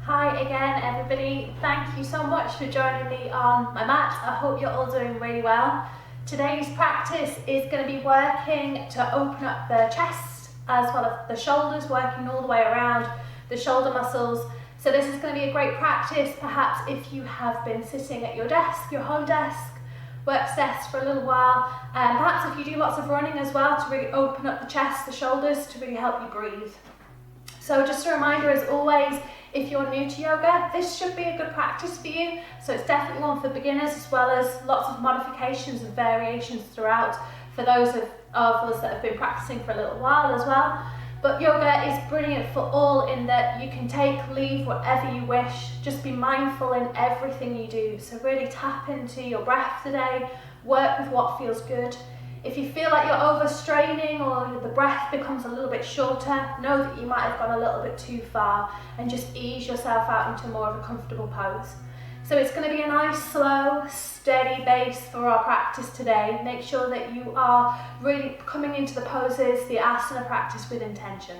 Hi again everybody, thank you so much for joining me on my mat. I hope you're all doing really well. Today's practice is going to be working to open up the chest as well as the shoulders, working all the way around the shoulder muscles. So this is going to be a great practice perhaps if you have been sitting at your desk, your home desk, work desk for a little while, and perhaps if you do lots of running as well, to really open up the chest, the shoulders, to really help you breathe. So just a reminder as always, if you're new to yoga, this should be a good practice for you. So it's definitely one for beginners, as well as lots of modifications and variations throughout for those of us that have been practicing for a little while as well. But yoga is brilliant for all in that you can take, leave, whatever you wish. Just be mindful in everything you do. So really tap into your breath today, work with what feels good. If you feel like you're overstraining or the breath becomes a little bit shorter, know that you might have gone a little bit too far and just ease yourself out into more of a comfortable pose. So it's going to be a nice, slow, steady base for our practice today. Make sure that you are really coming into the poses, the asana practice with intention.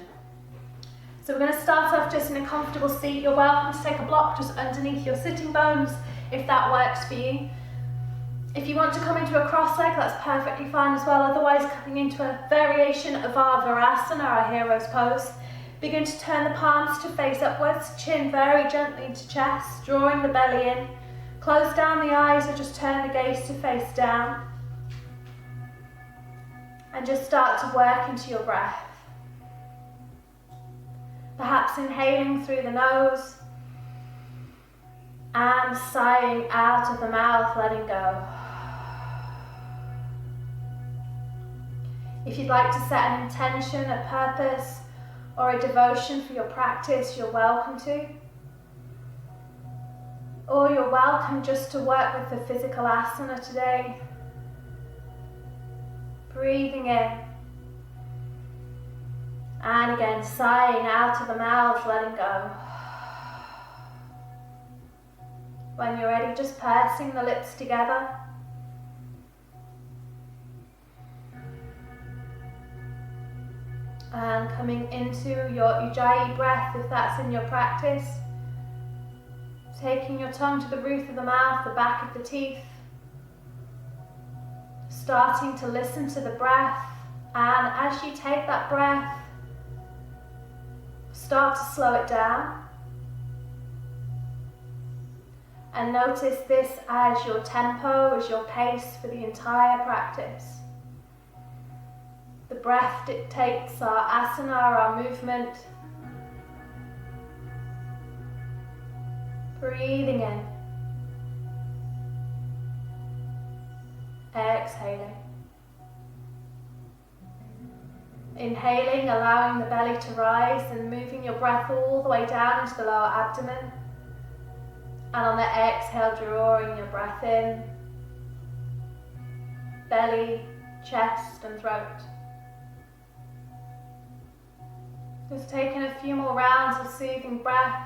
So we're going to start off just in a comfortable seat. You're welcome to take a block just underneath your sitting bones if that works for you. If you want to come into a cross leg, that's perfectly fine as well. Otherwise, coming into a variation of our variaitons, our hero's pose. Begin to turn the palms to face upwards, chin very gently into chest, drawing the belly in. Close down the eyes or just turn the gaze to face down. And just start to work into your breath. Perhaps inhaling through the nose and sighing out of the mouth, letting go. If you'd like to set an intention, a purpose, or a devotion for your practice, you're welcome to. Or you're welcome just to work with the physical asana today. Breathing in. And again, sighing out of the mouth, letting go. When you're ready, just pursing the lips together. And coming into your Ujjayi breath, if that's in your practice. Taking your tongue to the roof of the mouth, the back of the teeth. Starting to listen to the breath. And as you take that breath, start to slow it down. And notice this as your tempo, as your pace for the entire practice. The breath dictates our asana, our movement. Breathing in. Exhaling. Inhaling, allowing the belly to rise and moving your breath all the way down into the lower abdomen. And on the exhale, drawing your breath in. Belly, chest and throat. Just taking a few more rounds of soothing breath.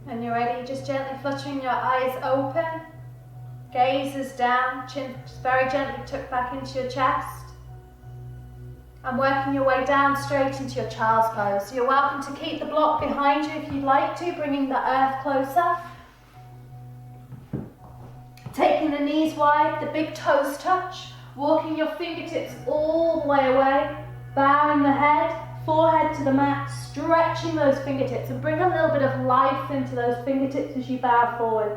When you're ready, just gently fluttering your eyes open. Gazes down, chin very gently tucked back into your chest. And working your way down straight into your child's pose. So you're welcome to keep the block behind you if you'd like to, bringing the earth closer. Taking the knees wide, the big toes touch, walking your fingertips all the way away, bowing the head, forehead to the mat, stretching those fingertips and bring a little bit of life into those fingertips as you bow forward.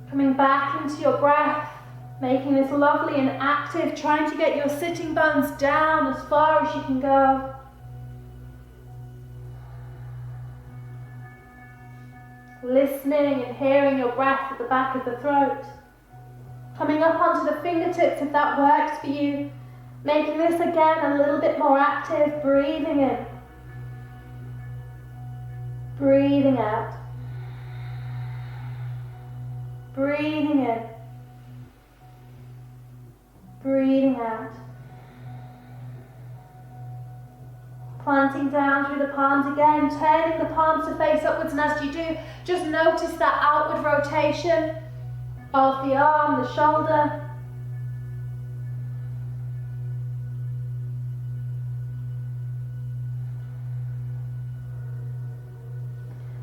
Coming back into your breath. Making this lovely and active, trying to get your sitting bones down as far as you can go. Listening and hearing your breath at the back of the throat. Coming up onto the fingertips if that works for you. Making this again a little bit more active, breathing in. Breathing out. Breathing in. Breathing out. Planting down through the palms again, turning the palms to face upwards, and as you do, just notice that outward rotation of the arm, the shoulder.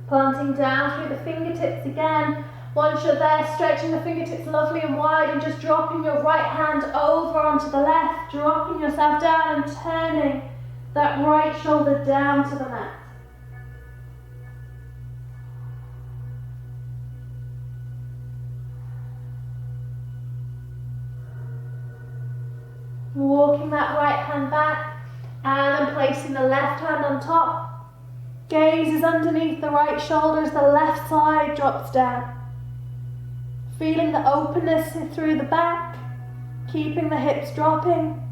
Planting down through the fingertips again. Once you're there, stretching the fingertips lovely and wide and just dropping your right hand over onto the left, dropping yourself down and turning that right shoulder down to the mat. Walking that right hand back and then placing the left hand on top. Gaze is underneath the right shoulder as the left side drops down. Feeling the openness through the back, keeping the hips dropping.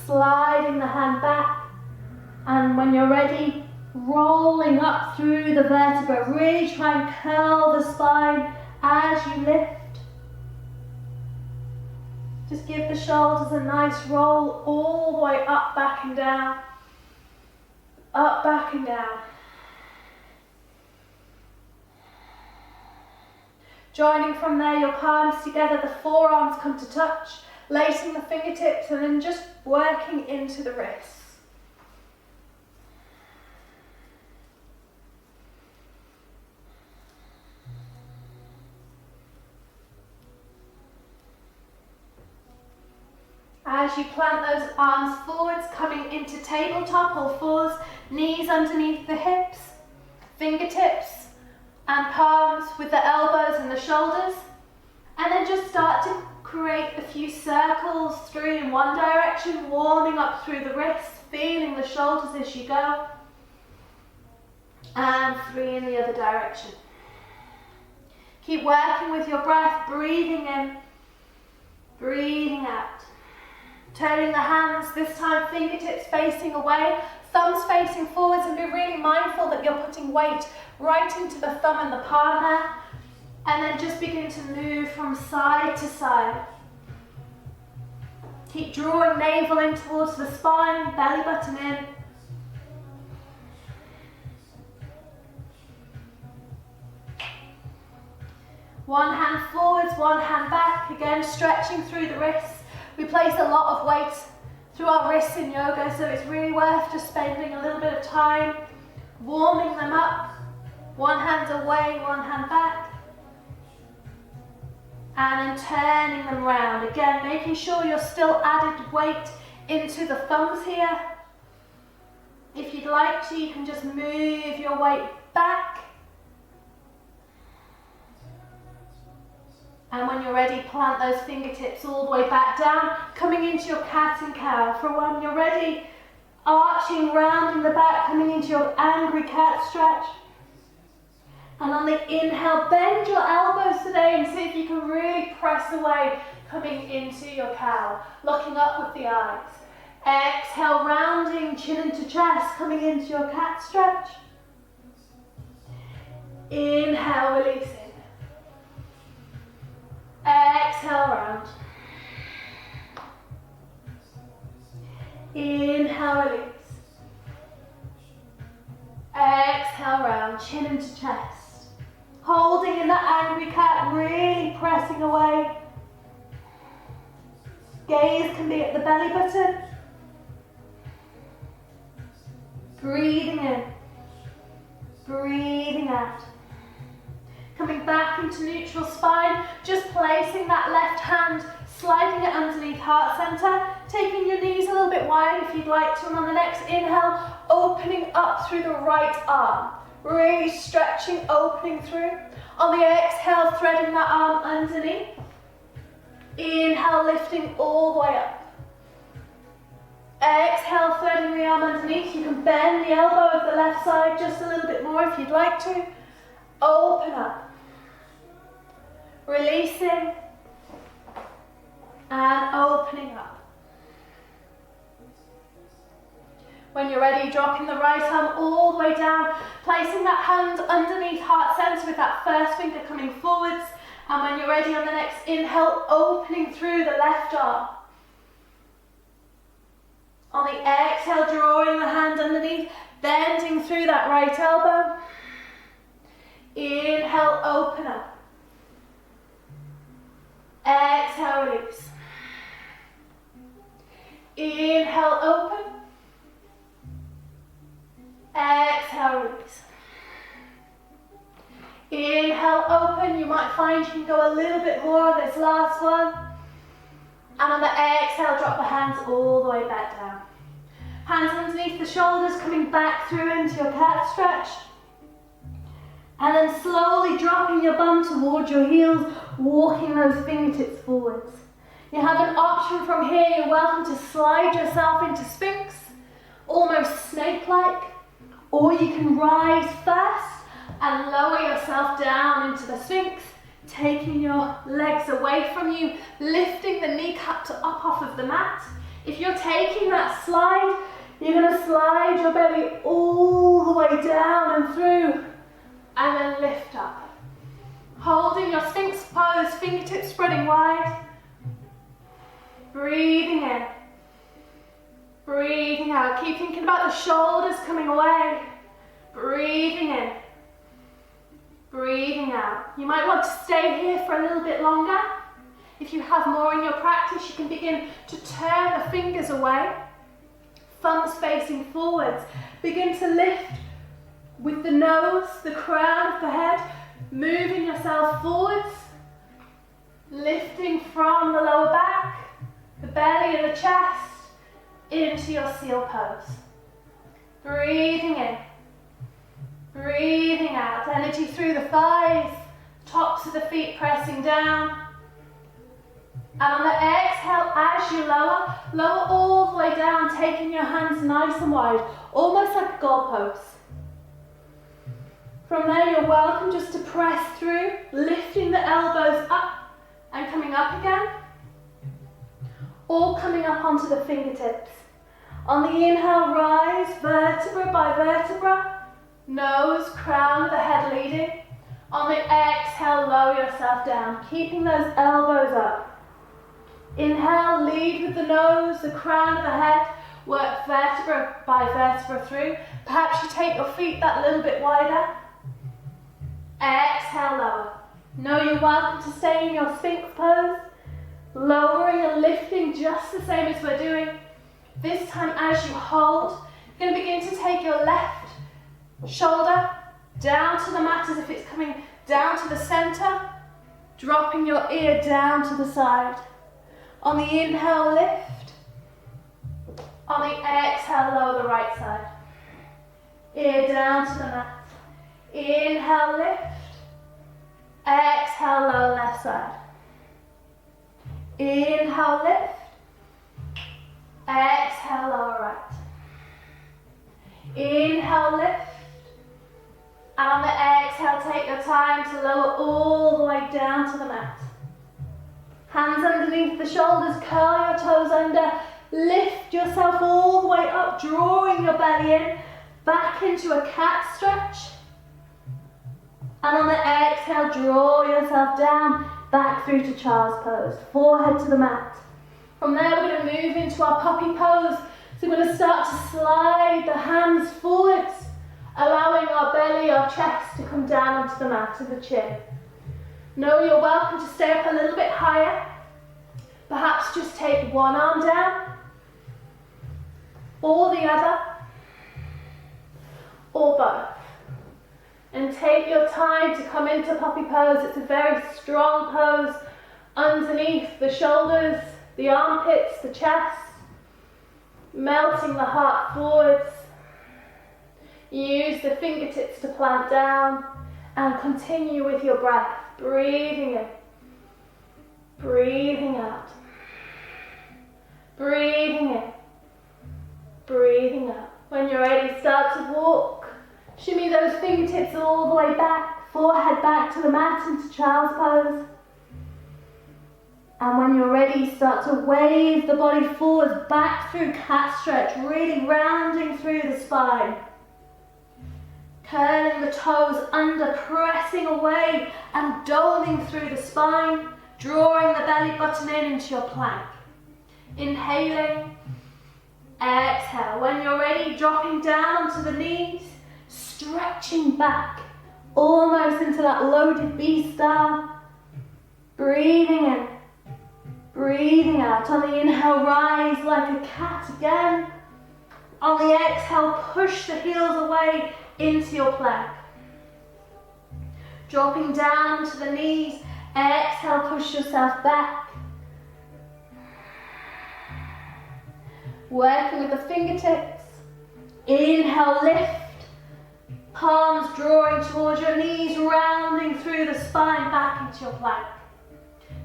Sliding the hand back, and when you're ready, rolling up through the vertebra. Really try and curl the spine as you lift. Just give the shoulders a nice roll all the way up, back and down. Up, back and down. Joining from there, your palms together, the forearms come to touch, lacing the fingertips and then just working into the wrists. As you plant those arms forwards, coming into tabletop, all fours, knees underneath the hips, fingertips and palms with the elbows and the shoulders. And then just start to create a few circles, 3 in one direction, warming up through the wrists, feeling the shoulders as you go. And 3 in the other direction. Keep working with your breath, breathing in, breathing out. Turning the hands, this time fingertips facing away, thumbs facing forwards, and be really mindful that you're putting weight right into the thumb and the palm there. And then just begin to move from side to side. Keep drawing navel in towards the spine, belly button in. One hand forwards, one hand back, again stretching through the wrists. We place a lot of weight through our wrists in yoga, so it's really worth just spending a little bit of time warming them up. One hand away, one hand back. And then turning them round. Again, making sure you're still added weight into the thumbs here. If you'd like to, you can just move your weight back. And when you're ready, plant those fingertips all the way back down, coming into your cat and cow. For when you're ready, arching round in the back, coming into your angry cat stretch. And on the inhale, bend your elbows today and see if you can really press away, coming into your cow, looking up with the eyes. Exhale, rounding chin into chest, coming into your cat stretch. Inhale, releasing. Exhale, round. Inhale, release. Exhale, round, chin into chest. Holding in that angry cat, really pressing away. Gaze can be at the belly button. Breathing in. Breathing out. Coming back into neutral spine, just placing that left hand, sliding it underneath heart center, taking your knees a little bit wide if you'd like to, and on the next inhale, opening up through the right arm, really stretching, opening through. On the exhale, threading that arm underneath. Inhale, lifting all the way up. Exhale, threading the arm underneath. You can bend the elbow of the left side just a little bit more if you'd like to. Open up. Releasing and opening up. When you're ready, dropping the right arm all the way down, placing that hand underneath heart center with that first finger coming forwards, And when you're ready on the next inhale, opening through the left arm. On the exhale, drawing the hand underneath, bending through that right elbow. Inhale, open up. Exhale, release. Inhale, open. Exhale, release. Inhale, open. You might find you can go a little bit more on this last one. And on the exhale, drop the hands all the way back down. Hands underneath the shoulders, coming back through into your cat stretch. And then slowly dropping your bum towards your heels, walking those fingertips forwards. You have an option from here. You're welcome to slide yourself into Sphinx, almost snake-like. Or you can rise first and lower yourself down into the Sphinx, taking your legs away from you, lifting the kneecaps up off of the mat. If you're taking that slide, you're going to slide your belly all the way down and through, and then lift up. Holding your Sphinx pose, fingertips spreading wide. Breathing in. Breathing out. Keep thinking about the shoulders coming away. Breathing in. Breathing out. You might want to stay here for a little bit longer. If you have more in your practice, you can begin to turn the fingers away. Thumbs facing forwards. Begin to lift with the nose, the crown of the head, moving yourself forwards. Lifting from the lower back, the belly and the chest, into your seal pose. Breathing in. Breathing out, energy through the thighs, tops of the feet pressing down. And on the exhale, as you lower, lower all the way down, taking your hands nice and wide, almost like a goalpost. From there, you're welcome just to press through, lifting the elbows up and coming up again, or coming up onto the fingertips. On the inhale, rise, vertebra by vertebra. Nose, crown of the head leading. On the exhale, lower yourself down, keeping those elbows up. Inhale, lead with the nose, the crown of the head. Work vertebra by vertebra through. Perhaps you take your feet that little bit wider. Exhale, lower. Know you're welcome to stay in your Sphinx pose. Lowering and lifting just the same as we're doing. This time as you hold, you're going to begin to take your left shoulder down to the mat as if it's coming down to the center, dropping your ear down to the side. On the inhale, lift. On the exhale, lower the right side. Ear down to the mat. Inhale, lift. Exhale, lower left side. Inhale, lift. Exhale, lower right. Inhale, lift. And on the exhale, take your time to lower all the way down to the mat. Hands underneath the shoulders, curl your toes under, lift yourself all the way up, drawing your belly in, back into a cat stretch. And on the exhale, draw yourself down, back through to child's pose, forehead to the mat. From there, we're going to move into our puppy pose. So we're going to start to slide the hands forwards, allowing our belly, our chest to come down onto the mat and the chin. Know you're welcome to stay up a little bit higher. Perhaps just take one arm down, or the other, or both. And take your time to come into puppy pose. It's a very strong pose underneath the shoulders, the armpits, the chest, melting the heart forwards. Use the fingertips to plant down and continue with your breath. Breathing in, breathing out, breathing in, breathing out. When you're ready, start to walk. Shimmy those fingertips all the way back, forehead back to the mat into child's pose. And when you're ready, start to wave the body forwards, back through cat stretch, really rounding through the spine. Curling the toes under, pressing away and doming through the spine, drawing the belly button in into your plank. Inhaling, exhale. When you're ready, dropping down onto the knees, stretching back, almost into that loaded B style. Breathing in, breathing out. On the inhale, rise like a cat again. On the exhale, push the heels away into your plank. Dropping down to the knees, exhale, push yourself back. Working with the fingertips. Inhale, lift. Palms drawing towards your knees, rounding through the spine back into your plank.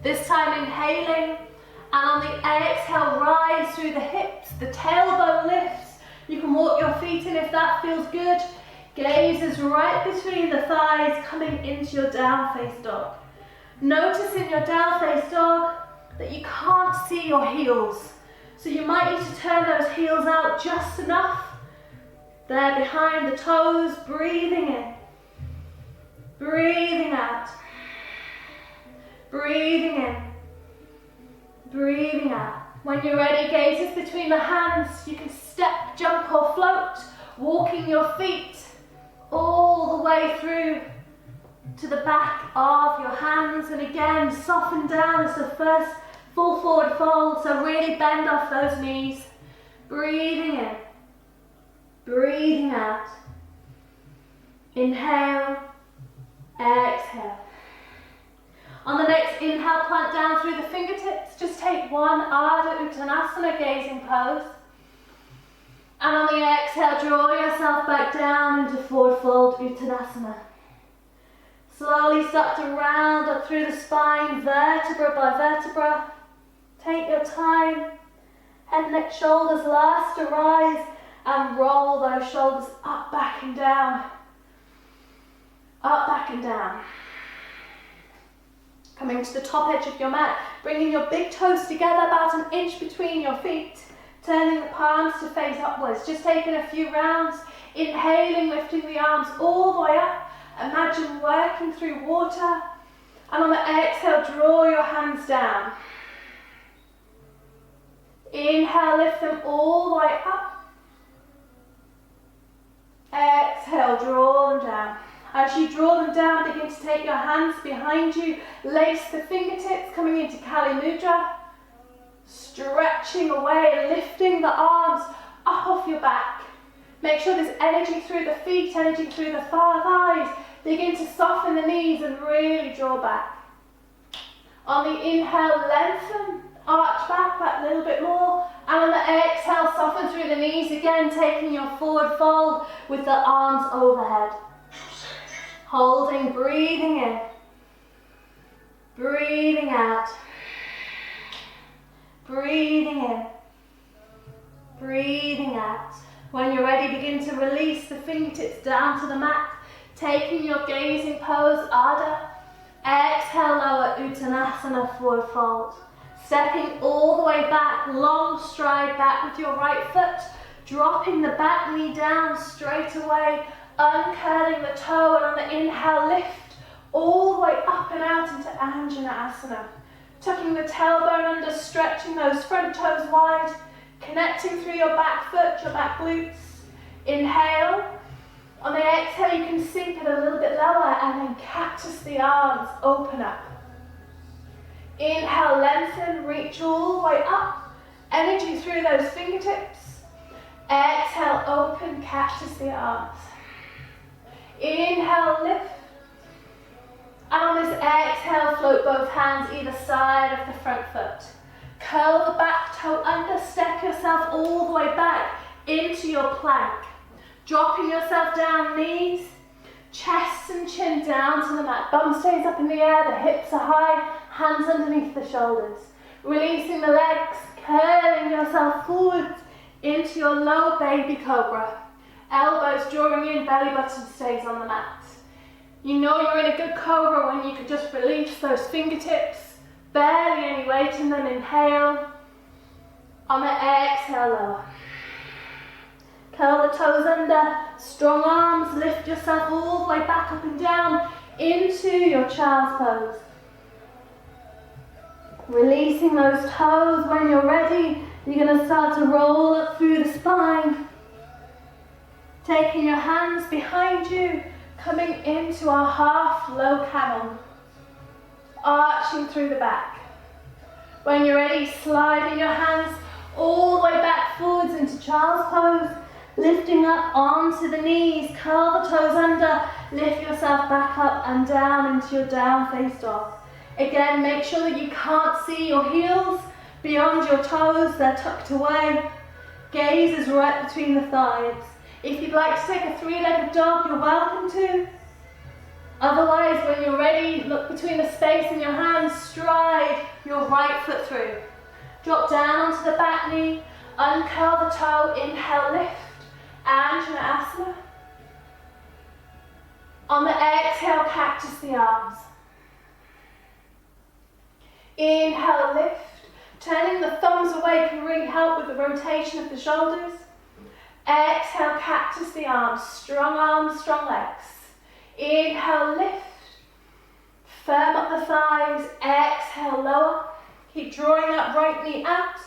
This time inhaling, and on the exhale, rise through the hips, the tailbone lifts. You can walk your feet in if that feels good. Gaze is right between the thighs, coming into your down face dog. Notice in your down face dog that you can't see your heels. So you might need to turn those heels out just enough. There behind the toes, breathing in, breathing out, breathing in, breathing out. When you're ready, gazes between the hands. You can step, jump or float, walking your feet all the way through to the back of your hands, and again soften down as the first full forward fold, so really bend off those knees. Breathing in, breathing out. Inhale, exhale. On the next inhale, plant down through the fingertips. Just take one Ardha Uttanasana gazing pose. And on the exhale, draw yourself back down into forward fold Uttanasana. Slowly start to round up through the spine, vertebra by vertebra. Take your time. Head, neck, shoulders last to rise, and roll those shoulders up, back and down. Up, back and down. Coming to the top edge of your mat, bringing your big toes together about an inch between your feet. Turning the palms to face upwards. Just taking a few rounds. Inhaling, lifting the arms all the way up. Imagine working through water. And on the exhale, draw your hands down. Inhale, lift them all the way up. Exhale, draw them down. As you draw them down, begin to take your hands behind you. Lace the fingertips, coming into Kali Mudra. Stretching away, lifting the arms up off your back. Make sure there's energy through the feet, energy through the thighs. Begin to soften the knees and really draw back. On the inhale, lengthen, arch back that little bit more. And on the exhale, soften through the knees again, taking your forward fold with the arms overhead. Holding, breathing in, breathing out, breathing in, breathing out. When you're ready, begin to release the fingertips down to the mat, taking your gazing pose, Ardha. Exhale, lower Uttanasana, forward fold. Stepping all the way back, long stride back with your right foot, dropping the back knee down straight away, uncurling the toe, and on the inhale, lift all the way up and out into Anjaneyasana. Tucking the tailbone under, stretching those front toes wide, connecting through your back foot, your back glutes. Inhale. On the exhale, you can sink it a little bit lower and then cactus the arms, open up. Inhale, lengthen, reach all the way up. Energy through those fingertips. Exhale, open, cactus the arms. Inhale, lift. And on this exhale, float both hands either side of the front foot. Curl the back toe under, step yourself all the way back into your plank. Dropping yourself down, knees, chest and chin down to the mat. Bum stays up in the air, the hips are high, hands underneath the shoulders. Releasing the legs, curling yourself forwards into your low baby cobra. Elbows drawing in, belly button stays on the mat. You know you're in a good cobra when you can just release those fingertips, barely any weight in them. Inhale. On the exhale, lower. Curl the toes under, strong arms, lift yourself all the way back up and down into your child's pose. Releasing those toes. When you're ready, you're going to start to roll up through the spine. Taking your hands behind you, coming into our half low camel. Arching through the back. When you're ready, sliding your hands all the way back forwards into child's pose. Lifting up onto the knees, curl the toes under, lift yourself back up and down into your down face dog. Again, make sure that you can't see your heels beyond your toes, they're tucked away. Gaze is right between the thighs. If you'd like to take a three-legged dog, you're welcome to. Otherwise, when you're ready, look between the space in your hands, stride your right foot through. Drop down onto the back knee, uncurl the toe, inhale, lift. Anjaneyasana. On the exhale, cactus the arms. Inhale, lift. Turning the thumbs away can really help with the rotation of the shoulders. Exhale, cactus the arms, strong legs. Inhale, lift. Firm up the thighs. Exhale, lower. Keep drawing that right knee out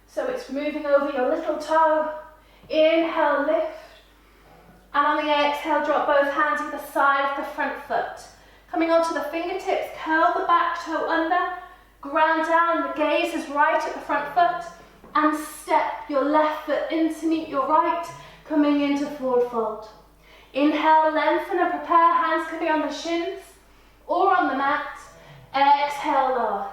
so it's moving over your little toe. Inhale, lift. And on the exhale, drop both hands either side of the front foot. Coming onto the fingertips, curl the back toe under, ground down, the gaze is right at the front foot, and step your left foot in to meet your right, coming into forward fold. Inhale, lengthen and prepare, hands can be on the shins or on the mat. Exhale, lower.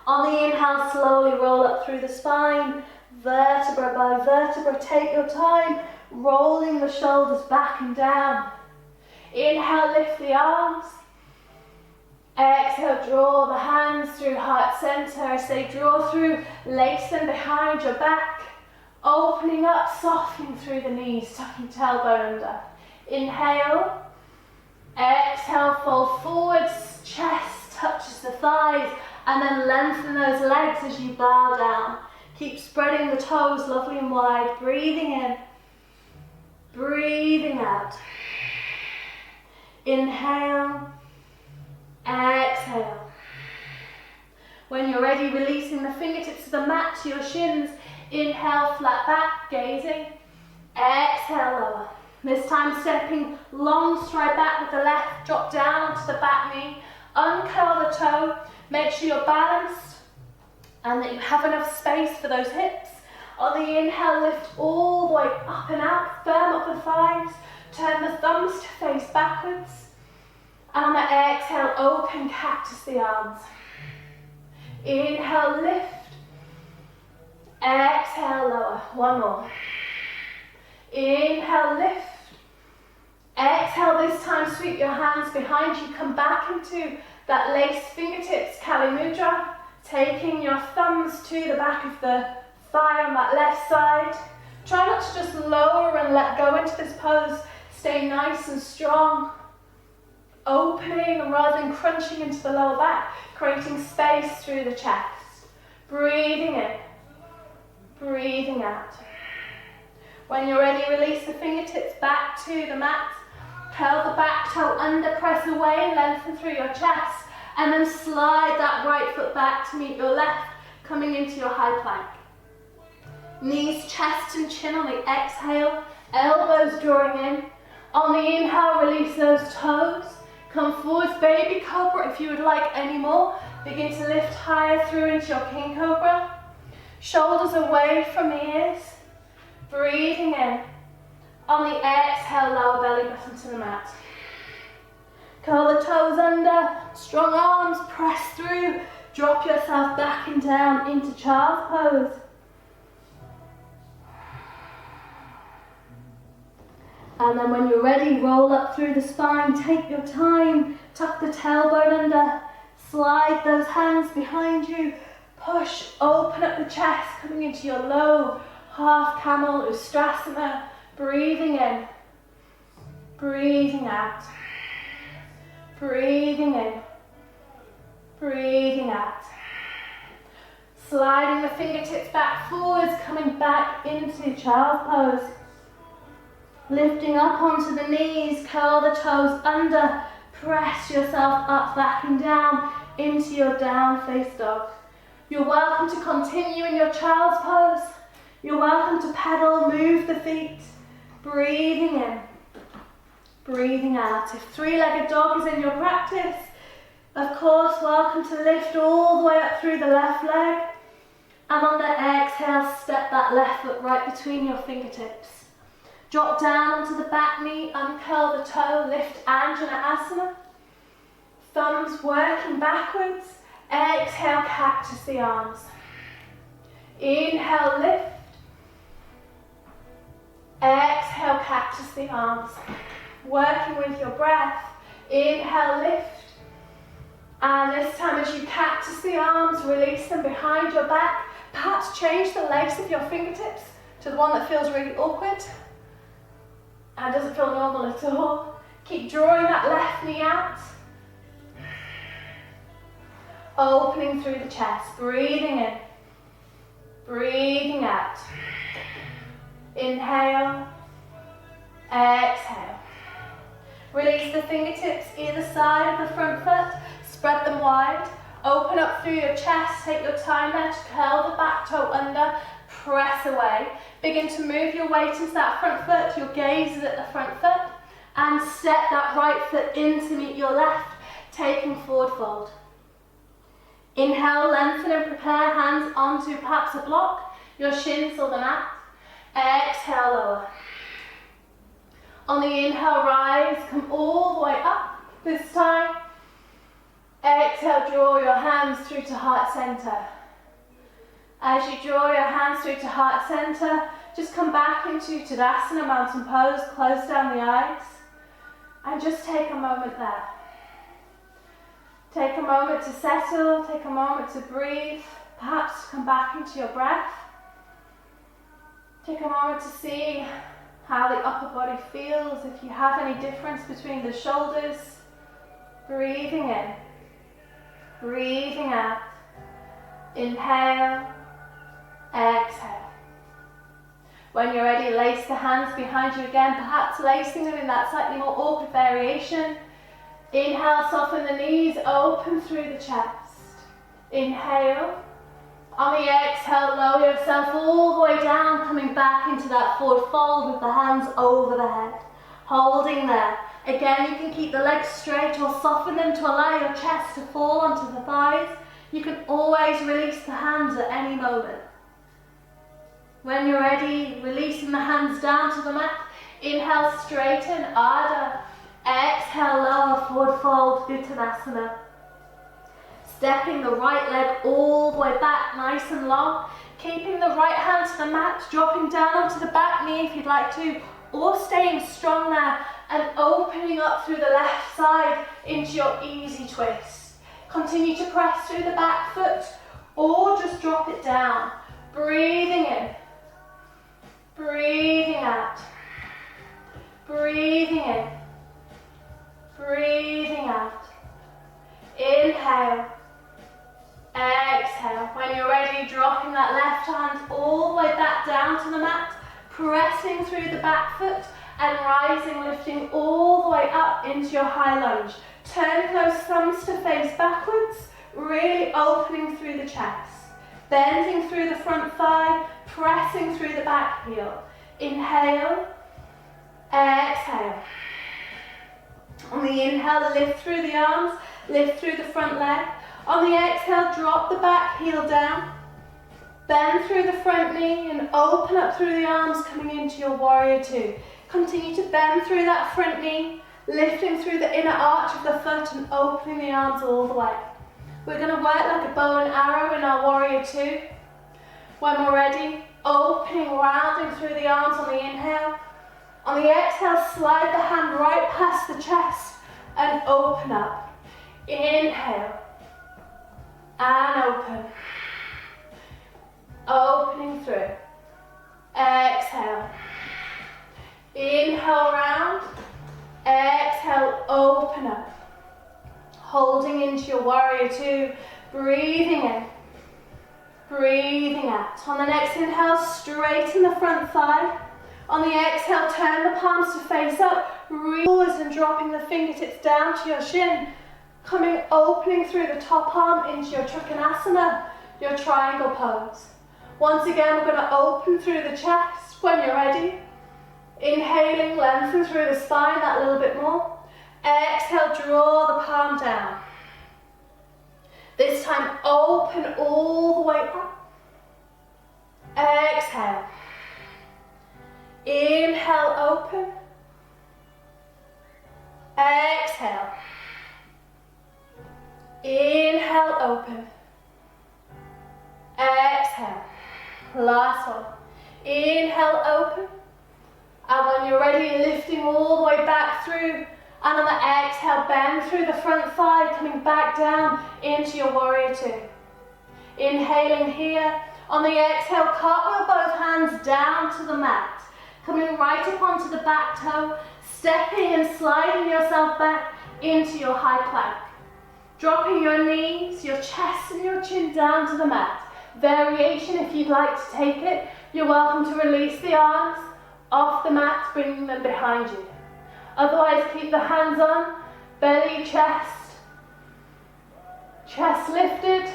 On the inhale, slowly roll up through the spine, vertebra by vertebra, take your time, rolling the shoulders back and down. Inhale, lift the arms. Exhale, draw the hands through heart center. As they draw through, lace them behind your back. Opening up, softening through the knees, tucking tailbone under. Inhale. Exhale, fold forwards, chest touches the thighs, and then lengthen those legs as you bow down. Keep spreading the toes lovely and wide. Breathing in. Breathing out. Inhale. Exhale. When you're ready, releasing the fingertips to the mat to your shins. Inhale, flat back, gazing. Exhale, lower. This time stepping long stride back with the left. Drop down onto the back knee. Uncurl the toe. Make sure you're balanced and that you have enough space for those hips. On the inhale, lift all the way up and out. Firm up the thighs. Turn the thumbs to face backwards. And on the exhale, open cactus the arms. Inhale, lift. Exhale, lower. One more. Inhale, lift. Exhale, this time sweep your hands behind you. Come back into that laced fingertips, Kali Mudra. Taking your thumbs to the back of the thigh on that left side. Try not to just lower and let go into this pose. Stay nice and strong. Opening rather than crunching into the lower back. Creating space through the chest. Breathing in. Breathing out. When you're ready, release the fingertips back to the mat. Curl the back toe under, press away, lengthen through your chest. And then slide that right foot back to meet your left, coming into your high plank. Knees, chest and chin on the exhale, elbows drawing in. On the inhale, release those toes. Come forwards, baby cobra. If you would like any more, begin to lift higher through into your king cobra. Shoulders away from the ears. Breathing in. On the exhale, lower belly button to the mat. Curl the toes under, strong arms, press through. Drop yourself back and down into child's pose. And then when you're ready, roll up through the spine, take your time, tuck the tailbone under, slide those hands behind you, push, open up the chest, coming into your low half camel, Ustrasana, breathing in, breathing out, breathing in, breathing out. Sliding the fingertips back forwards, coming back into child's pose. Lifting up onto the knees, curl the toes under, press yourself up, back and down into your down face dog. You're welcome to continue in your child's pose. You're welcome to pedal, move the feet, breathing in, breathing out. If three-legged dog is in your practice, of course, welcome to lift all the way up through the left leg. And on the exhale, step that left foot right between your fingertips. Drop down onto the back knee, uncurl the toe, lift Anjaneyasana. Thumbs working backwards. Exhale, cactus the arms. Inhale, lift. Exhale, cactus the arms. Working with your breath. Inhale, lift. And this time as you cactus the arms, release them behind your back. Perhaps change the legs of your fingertips to the one that feels really awkward and doesn't feel normal at all. Keep drawing that left knee out. Opening through the chest, breathing in, breathing out. Inhale, exhale. Release the fingertips either side of the front foot, spread them wide. Open up through your chest, take your time there to curl the back toe under, press away. Begin to move your weight into that front foot, your gaze is at the front foot, and step that right foot in to meet your left, taking forward fold. Inhale, lengthen and prepare hands onto perhaps a block, your shins or the mat. Exhale, lower. On the inhale, rise, come all the way up. This time, exhale, draw your hands through to heart center. As you draw your hands through to heart center, just come back into Tadasana, mountain pose, close down the eyes, and just take a moment there. Take a moment to settle, take a moment to breathe, perhaps come back into your breath. Take a moment to see how the upper body feels, if you have any difference between the shoulders. Breathing in, breathing out. Inhale, exhale. When you're ready, lace the hands behind you again, perhaps lacing them in that slightly more awkward variation. Inhale, soften the knees, open through the chest. Inhale. On the exhale, lower yourself all the way down, coming back into that forward fold with the hands over the head. Holding there. Again, you can keep the legs straight or soften them to allow your chest to fall onto the thighs. You can always release the hands at any moment. When you're ready, releasing the hands down to the mat. Inhale, straighten, Ardha. Exhale, lower, forward fold, Ustrasana. Stepping the right leg all the way back, nice and long. Keeping the right hand to the mat, dropping down onto the back knee if you'd like to, or staying strong there and opening up through the left side into your easy twist. Continue to press through the back foot or just drop it down. Breathing in, breathing out, breathing in, breathing out. Inhale, exhale. When you're ready, dropping that left hand all the way back down to the mat, pressing through the back foot and rising, lifting all the way up into your high lunge. Turning those thumbs to face backwards, really opening through the chest. Bending through the front thigh, pressing through the back heel. Inhale, exhale. On the inhale, lift through the arms, lift through the front leg. On the exhale, drop the back heel down. Bend through the front knee and open up through the arms, coming into your warrior two. Continue to bend through that front knee, lifting through the inner arch of the foot and opening the arms all the way. We're going to work like a bow and arrow in our warrior two. When we're ready, opening, rounding through the arms on the inhale. On the exhale, slide the hand right past the chest and open up. Inhale and open. Opening through. Exhale. Inhale round. Exhale, open up. Holding into your warrior two. Breathing in. Breathing out. On the next inhale, straighten the front thigh. On the exhale, turn the palms to face up. Reach forwards and dropping the fingertips down to your shin. Opening through the top arm into your Trikonasana, your triangle pose. Once again, we're going to open through the chest when you're ready. Inhaling, lengthen through the spine that little bit more. Exhale, draw the palm down. This time, open all the way up. Exhale. Inhale, open. Exhale. Inhale, open. Exhale. Last one. Inhale, open. And when you're ready, lifting all the way back through. And on the exhale, bend through the front thigh, coming back down into your warrior two. Inhaling here. On the exhale, cartwheel both hands down to the mat. Coming right up onto the back toe, stepping and sliding yourself back into your high plank. Dropping your knees, your chest and your chin down to the mat. Variation if you'd like to take it. You're welcome to release the arms off the mat, bringing them behind you. Otherwise, keep the hands on, belly, chest lifted,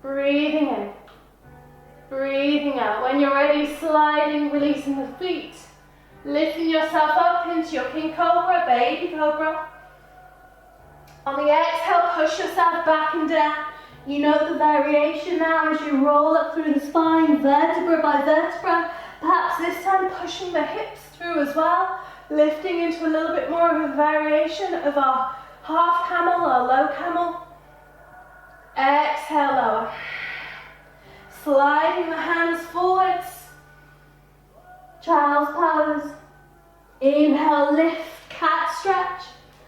breathing in, breathing out. When you're ready, sliding, releasing the feet, lifting yourself up into your King Cobra, Baby Cobra. On the exhale, push yourself back and down. You know the variation now as you roll up through the spine, vertebra by vertebra. Perhaps this time pushing the hips through as well. Lifting into a little bit more of a variation of our half camel or low camel. Exhale, lower. Sliding the hands forwards. Child's pose. Inhale, lift, cat stretch.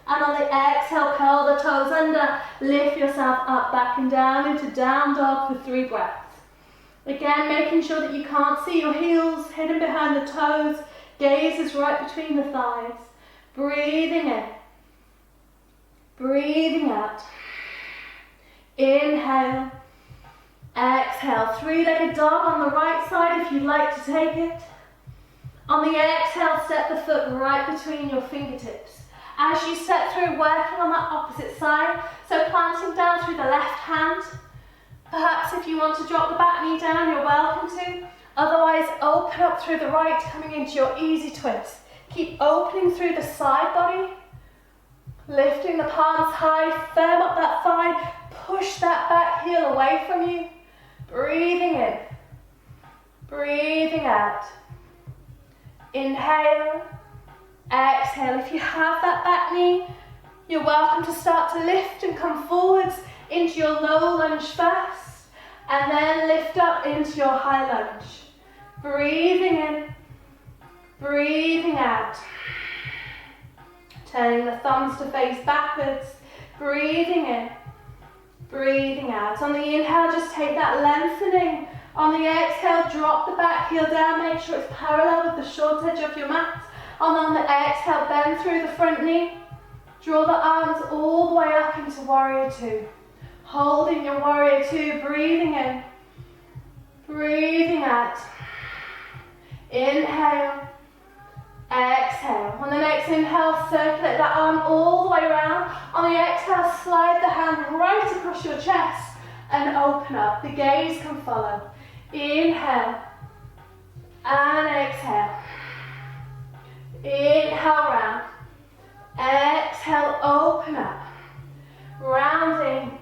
And on the exhale, curl the toes under. Lift yourself up, back and down into down dog for 3 breaths. Again, making sure that you can't see your heels hidden behind the toes. Gaze is right between the thighs. Breathing in. Breathing out. Inhale. Exhale. 3-legged dog on the right side if you'd like to take it. On the exhale, step the foot right between your fingertips. As you step through, working on that opposite side. So planting down through the left hand. Perhaps if you want to drop the back knee down, you're welcome to. Otherwise, open up through the right, coming into your easy twist. Keep opening through the side body. Lifting the palms high, firm up that thigh. Push that back heel away from you. Breathing in. Breathing out. Inhale. Exhale. If you have that back knee, you're welcome to start to lift and come forwards into your low lunge first, and then lift up into your high lunge. Breathing in, breathing out. Turning the thumbs to face backwards, breathing in, breathing out. On the inhale, just take that lengthening. On the exhale, drop the back heel down, make sure it's parallel with the short edge of your mat. And on the exhale, bend through the front knee. Draw the arms all the way up into warrior two. Holding your warrior two, breathing in, breathing out. Inhale, exhale. On the next inhale, circulate that arm all the way around. On the exhale, slide the hand right across your chest and open up. The gaze can follow. Inhale and exhale. Inhale, round. Exhale, open up. Rounding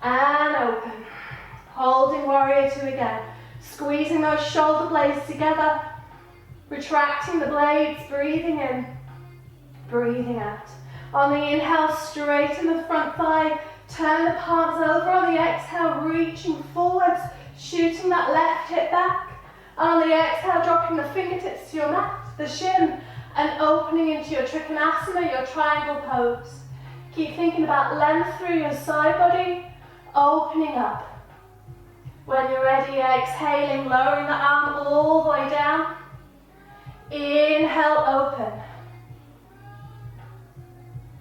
and open. Holding warrior two again. Squeezing those shoulder blades together. Retracting the blades, breathing in, breathing out. On the inhale, straighten the front thigh. Turn the palms over. On the exhale, reaching forwards, shooting that left hip back. And on the exhale, dropping the fingertips to your mat, the shin, and opening into your Trikonasana, your triangle pose. Keep thinking about length through your side body, opening up. When you're ready, exhaling, lowering the arm all the way down. Inhale, open.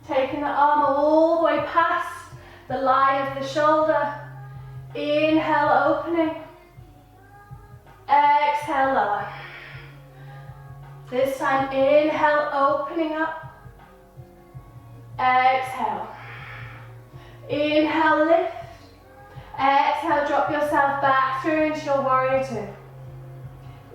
Taking the arm all the way past the line of the shoulder. Inhale, opening. Exhale, lower. This time, inhale, opening up. Exhale. Inhale, lift. Exhale, drop yourself back through into your warrior two.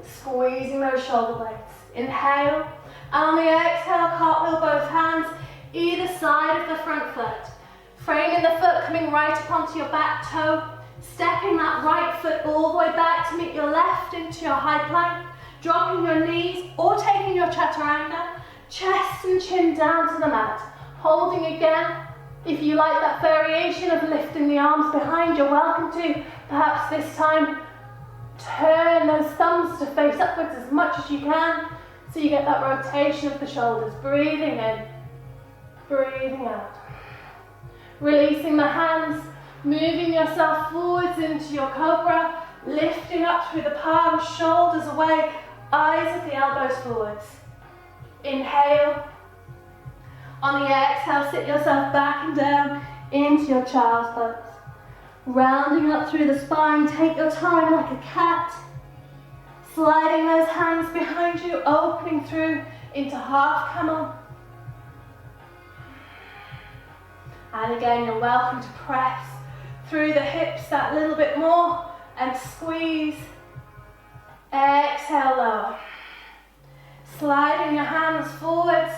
Squeezing those shoulder blades. Inhale. On the exhale, cartwheel both hands either side of the front foot. Framing the foot, coming right up onto your back toe. Stepping that right foot all the way back to meet your left into your high plank. Dropping your knees or taking your chaturanga. Chest and chin down to the mat. Holding again. If you like that variation of lifting the arms behind, you're welcome to. Perhaps this time, turn those thumbs to face upwards as much as you can, so you get that rotation of the shoulders. Breathing in, breathing out. Releasing the hands, moving yourself forwards into your Cobra, lifting up through the palms, shoulders away, eyes at the elbows forwards. Inhale. On the exhale, sit yourself back and down into your child's pose. Rounding up through the spine, take your time like a cat. Sliding those hands behind you, opening through into half camel. And again, you're welcome to press through the hips that little bit more and squeeze. Exhale, lower. Sliding your hands forwards.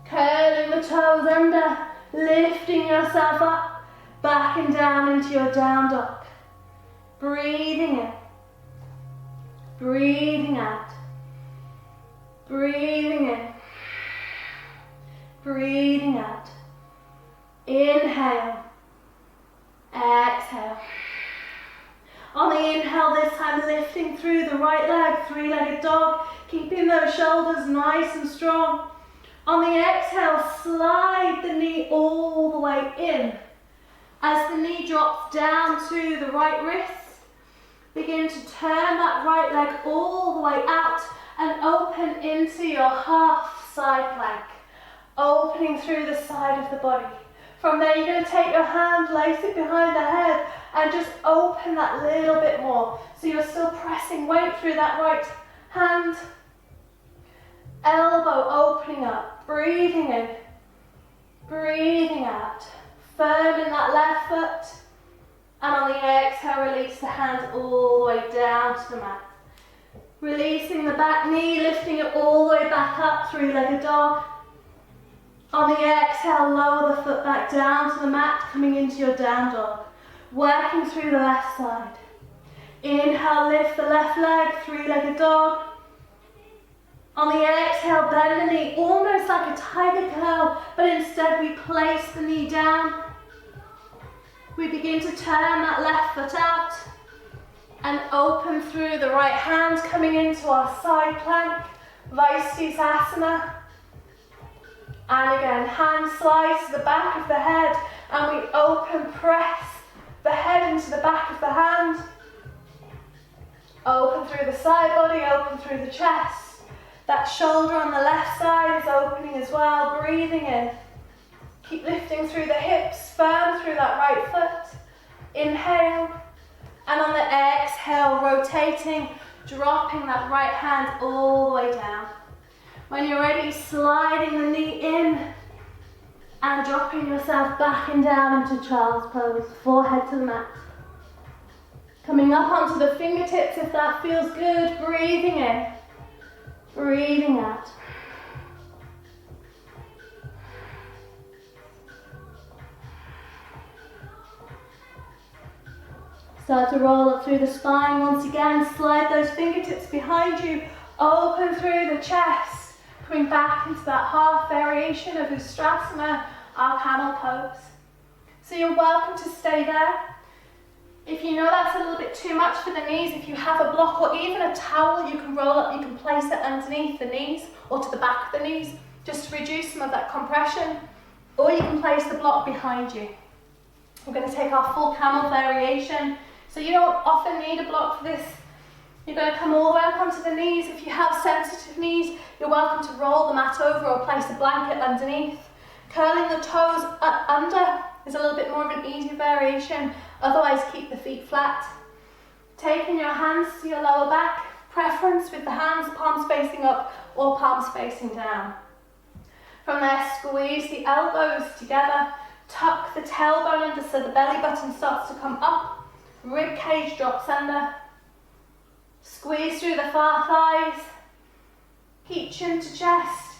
Curling the toes under, lifting yourself up, back and down into your down dog. Breathing in, breathing out, breathing in, breathing out. Inhale, exhale. On the inhale this time, lifting through the right leg, three-legged dog, keeping those shoulders nice and strong. On the exhale, slide the knee all the way in. As the knee drops down to the right wrist, begin to turn that right leg all the way out and open into your half side plank. Opening through the side of the body. From there, you're going to take your hand, lace it behind the head, and just open that little bit more. So you're still pressing weight through that right hand. Elbow opening up, breathing in, breathing out. Firm in that left foot. And on the exhale, release the hands all the way down to the mat. Releasing the back knee, lifting it all the way back up, three-legged dog. On the exhale, lower the foot back down to the mat, coming into your down dog. Working through the left side. Inhale, lift the left leg, three-legged dog. On the exhale, bend the knee, almost like a tiger curl, but instead we place the knee down. We begin to turn that left foot out and open through the right hand, coming into our side plank, Vaistisasana. And again, hand slides to the back of the head, and we open, press the head into the back of the hand. Open through the side body, open through the chest. That shoulder on the left side is opening as well, breathing in. Keep lifting through the hips, firm through that right foot. Inhale. And on the exhale, rotating, dropping that right hand all the way down. When you're ready, sliding the knee in and dropping yourself back and down into child's pose, forehead to the mat. Coming up onto the fingertips if that feels good, breathing in. Breathing out. Start to roll up through the spine once again. Slide those fingertips behind you. Open through the chest. Coming back into that half variation of Ustrasana, our camel pose. So you're welcome to stay there. If you know that's a little bit too much for the knees, if you have a block or even a towel you can roll up, you can place it underneath the knees or to the back of the knees just to reduce some of that compression, or you can place the block behind you. We're going to take our full camel variation. So you don't often need a block for this. You're going to come all the way up onto the knees. If you have sensitive knees, you're welcome to roll the mat over or place a blanket underneath. Curling the toes under is a little bit more of an easy variation. Otherwise, keep the feet flat. Taking your hands to your lower back, preference with the hands, palms facing up or palms facing down. From there, squeeze the elbows together, tuck the tailbone under so the belly button starts to come up, rib cage drops under. Squeeze through the far thighs, keep chin to chest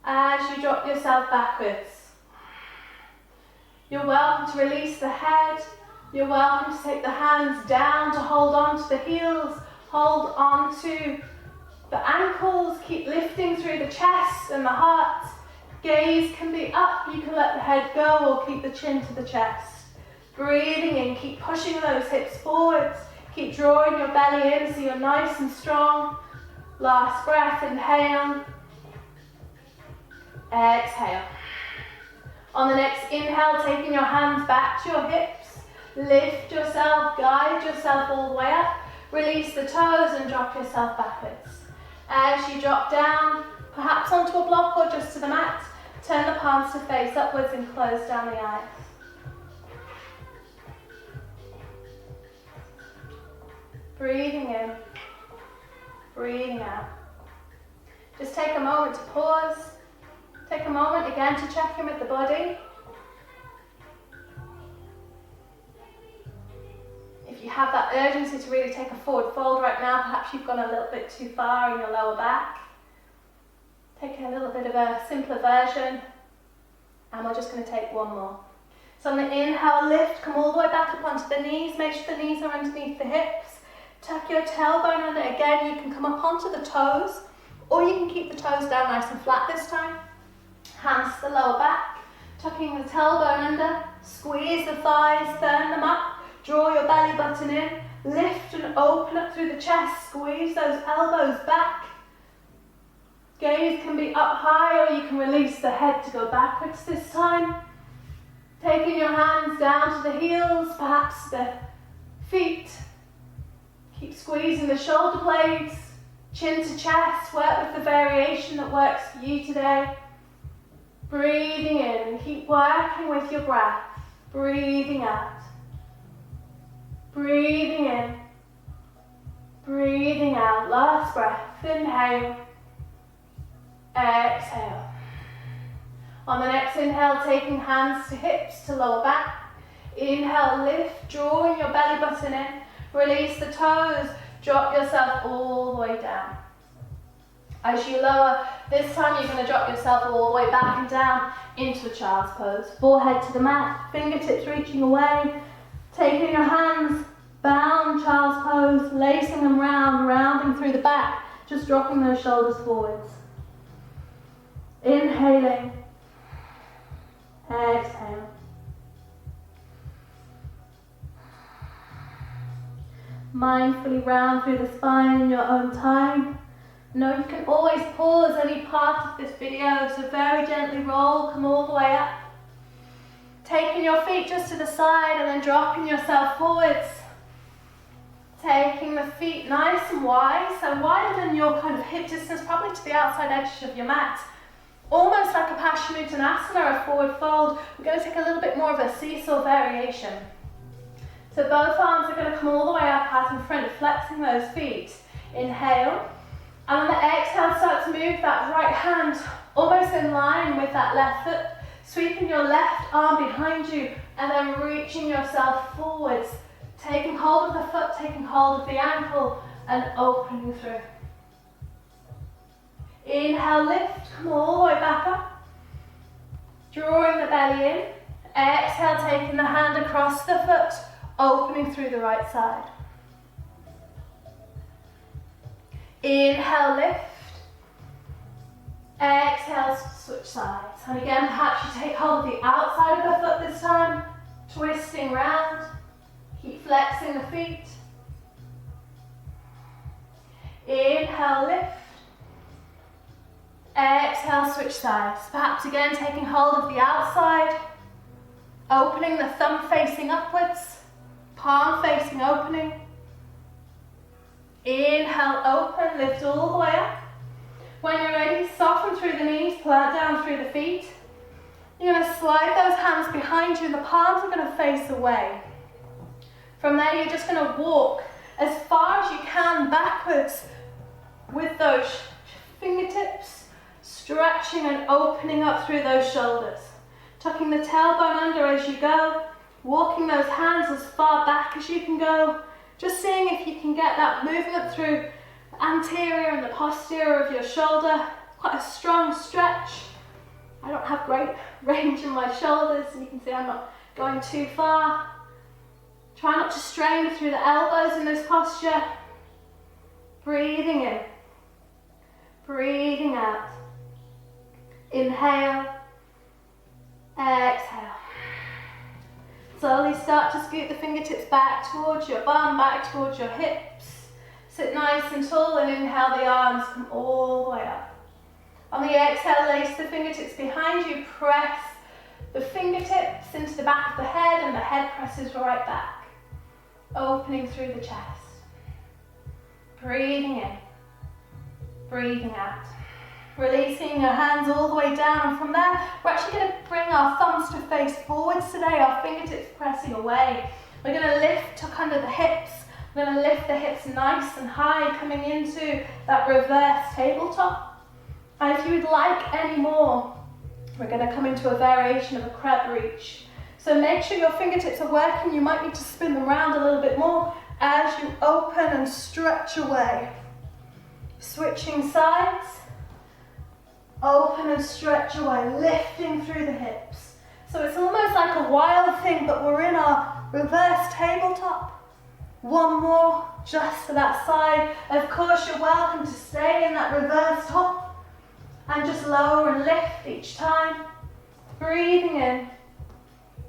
as you drop yourself backwards. You're welcome to release the head. You're welcome to take the hands down to hold on to the heels, hold on to the ankles, keep lifting through the chest and the heart. Gaze can be up, you can let the head go or keep the chin to the chest. Breathing in, keep pushing those hips forwards, keep drawing your belly in so you're nice and strong. Last breath, inhale, exhale. On the next inhale, taking your hands back to your hips, lift yourself, guide yourself all the way up, release the toes and drop yourself backwards. As you drop down, perhaps onto a block or just to the mat, turn the palms to face upwards and close down the eyes. Breathing in, breathing out. Just take a moment to pause. Take a moment again to check in with the body. If you have that urgency to really take a forward fold right now, perhaps you've gone a little bit too far in your lower back. Take a little bit of a simpler version, and we're just going to take one more. So on the inhale, lift, come all the way back up onto the knees, make sure the knees are underneath the hips. Tuck your tailbone under. Again, you can come up onto the toes, or you can keep the toes down nice and flat this time. Hands to the lower back, tucking the tailbone under, squeeze the thighs, turn them up, draw your belly button in, lift and open up through the chest, squeeze those elbows back. Gaze can be up high or you can release the head to go backwards this time. Taking your hands down to the heels, perhaps the feet. Keep squeezing the shoulder blades, chin to chest, work with the variation that works for you today. Breathing in, keep working with your breath. Breathing out. Breathing in. Breathing out. Last breath. Inhale. Exhale. On the next inhale, taking hands to hips to lower back. Inhale, lift, drawing your belly button in. Release the toes. Drop yourself all the way down. As you lower, this time you're going to drop yourself all the way back and down into a child's pose. Forehead to the mat, fingertips reaching away. Taking your hands, bound child's pose, lacing them round, rounding through the back, just dropping those shoulders forwards. Inhaling, exhale. Mindfully round through the spine in your own time. Know you can always pause any part of this video, so very gently roll, come all the way up. Taking your feet just to the side and then dropping yourself forwards. Taking the feet nice and wide, so wider than your kind of hip distance, probably to the outside edges of your mat. Almost like a paschimutta or a forward fold. We're going to take a little bit more of a seesaw variation. So both arms are going to come all the way up out in front, flexing those feet. Inhale. And on the exhale, start to move that right hand almost in line with that left foot. Sweeping your left arm behind you and then reaching yourself forwards. Taking hold of the foot, taking hold of the ankle and opening through. Inhale, lift, come all the way back up. Drawing the belly in. Exhale, taking the hand across the foot, opening through the right side. Inhale, lift. Exhale, switch sides. And again, perhaps you take hold of the outside of the foot this time, twisting round. Keep flexing the feet. Inhale, lift. Exhale, switch sides. Perhaps again, taking hold of the outside, opening the thumb facing upwards, palm facing opening. Inhale, open, lift all the way up. When you're ready, soften through the knees, plant down through the feet. You're going to slide those hands behind you and the palms are going to face away. From there, you're just going to walk as far as you can backwards with those fingertips, stretching and opening up through those shoulders. Tucking the tailbone under as you go, walking those hands as far back as you can go, just seeing if you can get that movement through the anterior and the posterior of your shoulder. Quite a strong stretch. I don't have great range in my shoulders, and you can see I'm not going too far. Try not to strain through the elbows in this posture. Breathing in, breathing out. Inhale, exhale. Slowly start to scoot the fingertips back towards your bum, back towards your hips. Sit nice and tall and inhale, the arms come all the way up. On the exhale, lace the fingertips behind you, press the fingertips into the back of the head, and the head presses right back. Opening through the chest. Breathing in, breathing out. Releasing your hands all the way down, and from there, we're actually going to bring our thumbs to face forwards today, our fingertips pressing away. We're going to lift, tuck under the hips. We're going to lift the hips nice and high, coming into that reverse tabletop. And if you would like any more, we're going to come into a variation of a crab reach. So make sure your fingertips are working. You might need to spin them around a little bit more as you open and stretch away. Switching sides. Open and stretch away, lifting through the hips. So it's almost like a wild thing, but we're in our reverse tabletop. One more just for that side. Of course, you're welcome to stay in that reverse top and just lower and lift each time. Breathing in.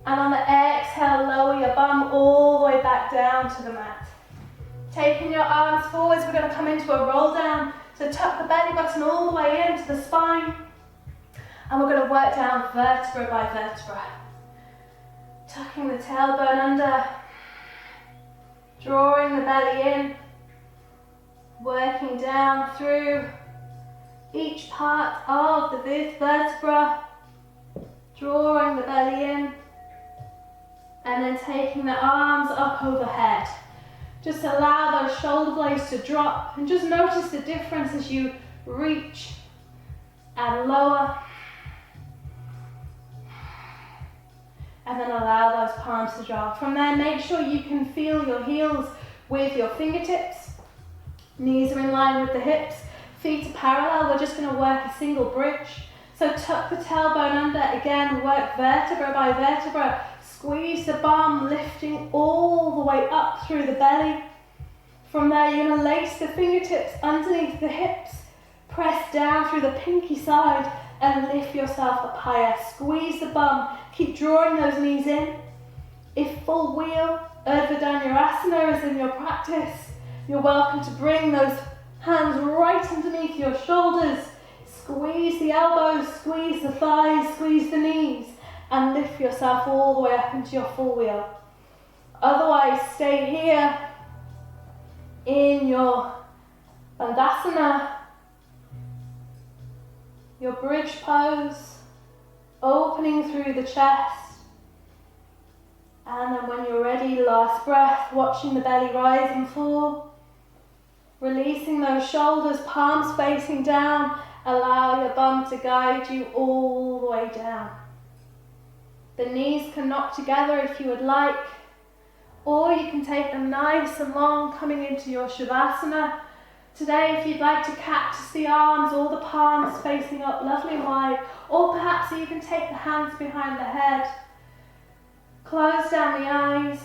And on the exhale, lower your bum all the way back down to the mat. Taking your arms forwards, we're going to come into a roll down. So tuck the belly button all the way into the spine. And we're going to work down vertebra by vertebra. Tucking the tailbone under. Drawing the belly in. Working down through each part of the vertebra. Drawing the belly in. And then taking the arms up overhead. Just allow those shoulder blades to drop, and just notice the difference as you reach and lower. And then allow those palms to drop. From there, make sure you can feel your heels with your fingertips. Knees are in line with the hips. Feet are parallel. We're just going to work a single bridge. So tuck the tailbone under. Again, work vertebra by vertebra. Squeeze the bum, lifting all the way up through the belly. From there, you're going to lace the fingertips underneath the hips. Press down through the pinky side and lift yourself up higher. Squeeze the bum. Keep drawing those knees in. If full wheel, Anjaneyasana is in your practice, you're welcome to bring those hands right underneath your shoulders. Squeeze the elbows, squeeze the thighs, squeeze the knees, and lift yourself all the way up into your full wheel. Otherwise, stay here in your Bandasana, your bridge pose, opening through the chest. And then when you're ready, last breath, watching the belly rise and fall. Releasing those shoulders, palms facing down. Allow your bum to guide you all the way down. The knees can knock together if you would like, or you can take them nice and long coming into your Savasana. Today, if you'd like to cactus the arms or the palms facing up lovely and wide, or perhaps even take the hands behind the head. Close down the eyes.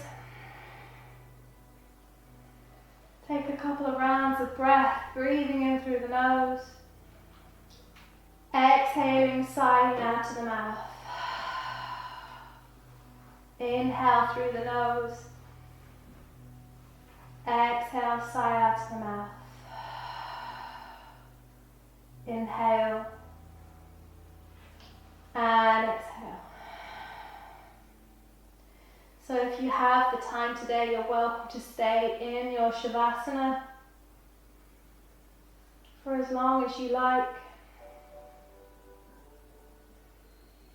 Take a couple of rounds of breath, breathing in through the nose. Exhaling, sighing out to the mouth. Inhale through the nose. Exhale, sigh out to the mouth. Inhale. And exhale. So if you have the time today, you're welcome to stay in your Savasana for as long as you like.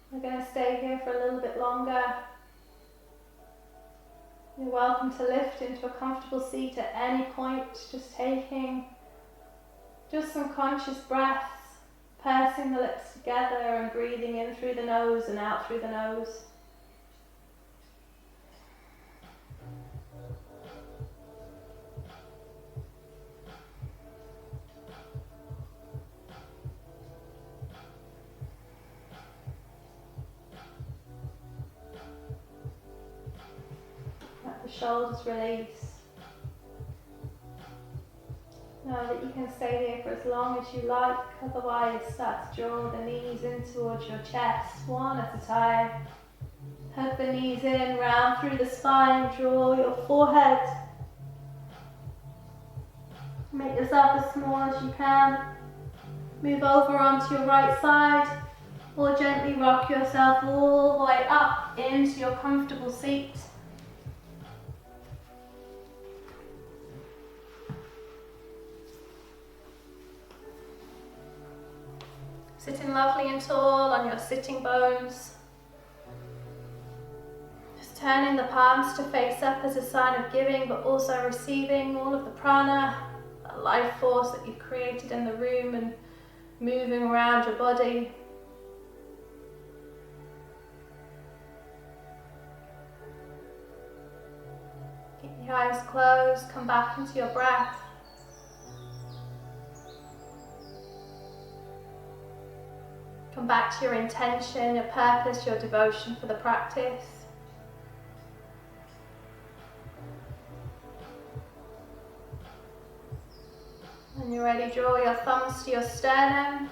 We're going to stay here for a little bit longer. You're welcome to lift into a comfortable seat at any point, just taking just some conscious breaths, pursing the lips together and breathing in through the nose and out through the nose. Let the shoulders release. Know that you can stay here for as long as you like, otherwise start to draw the knees in towards your chest, one at a time. Hug the knees in, round through the spine, draw your forehead. Make yourself as small as you can. Move over onto your right side, or gently rock yourself all the way up into your comfortable seat. Sitting lovely and tall on your sitting bones. Just turning the palms to face up as a sign of giving, but also receiving all of the prana, that life force that you've created in the room, and moving around your body. Keep your eyes closed, come back into your breath. Come back to your intention, your purpose, your devotion for the practice. When you're ready, draw your thumbs to your sternum,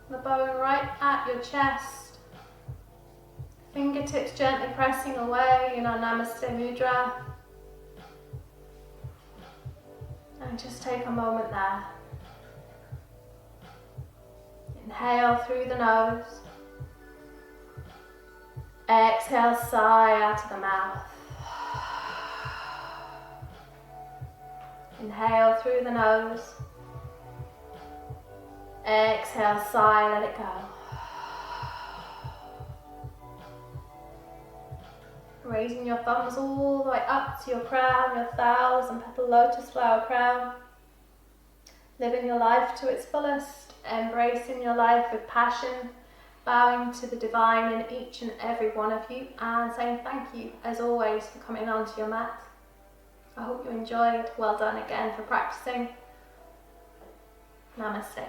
the bone right at your chest. Fingertips gently pressing away in our Namaste Mudra. And just take a moment there. Inhale through the nose. Exhale, sigh out of the mouth. Inhale through the nose. Exhale, sigh, let it go. Raising your thumbs all the way up to your crown, your 1,000-petal lotus flower crown. Living your life to its fullest, embracing your life with passion, bowing to the divine in each and every one of you, and saying thank you, as always, for coming onto your mat. I hope you enjoyed. Well done again for practicing. Namaste.